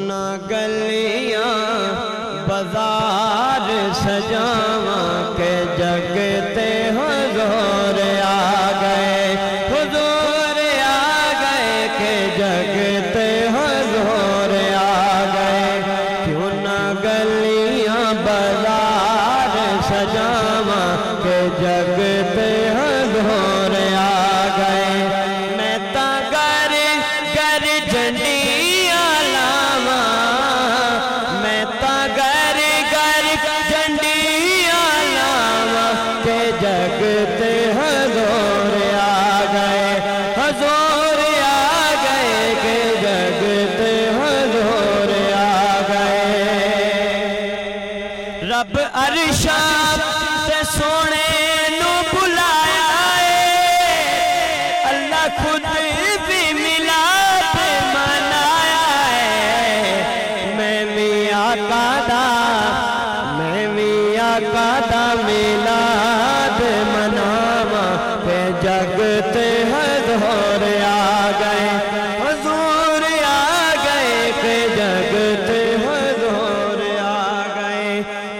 ना गलियां बाजार सजावा के जगते हुजूर आ गए, हुजूर आ गए के जगते हुजूर आ गए। क्यों ना गलियां बाजार सजावा के जगते हुजूर आ गए। मैं ता घर घर झंडियां लावा, मैं ता घर घर झंडियां लावा के जगते हुजूर आ गए, हुजूर आ गए के जगते हुजूर आ गए। रब अरशा ते सोने नू बुलाया है, अल्लाह खुद भी मिला ते मनाया है। मैं भी आका दा मिलाद मनावा के जगते हुजूर आ गए, हुजूर आ गए के जगते हुजूर आ गए।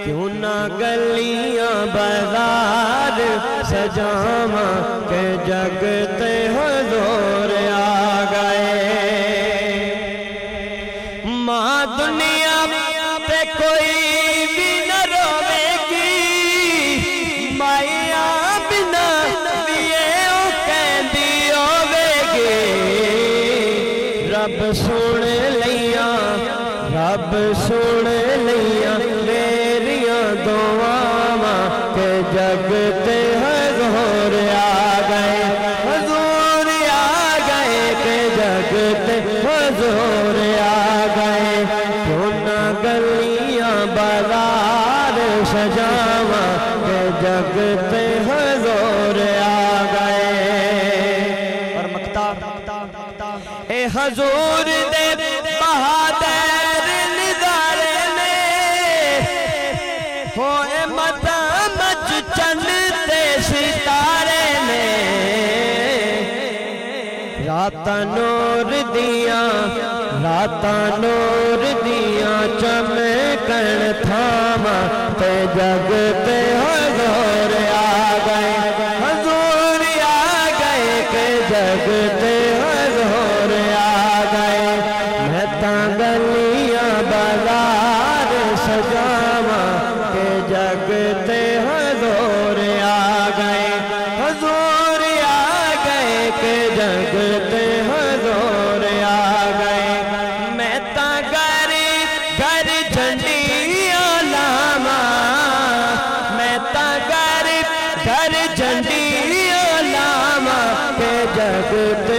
क्यों ना गलियां बाजार सजावा के जगते हुजूर आ गए। मां दुनिया पे कोई भी न रोवेगी, माया बिना भी ओ कहंदी होवेगी। रब सुन लिया, रब सुन लिया मेरियां दुआवां के जगते हुजूर आ गए, हुजूर आ गए के जगते हुजूर आ गए। क्यों ना गलियां बाजार सजावा के जगते हुजूर आ गए। और मक्ता ए हुजूर दे बहादुर निजारे ने होए मता मच चंद ते सितारे ने। रातां नूर दियां, रातां नूर दियां चमकण थावां ते जगते हुजूर आ गए, हुजूर आ गए के जगते हुजूर आ गए। मैं तां गलियां बाजार सजावा के जगते हुजूर आ गए, हुजूर आ गए के जगते हुजूर आ गए। मैं ता घर घर झंडियां लावा, मैं ता घर घर झंडियां लावा के जगते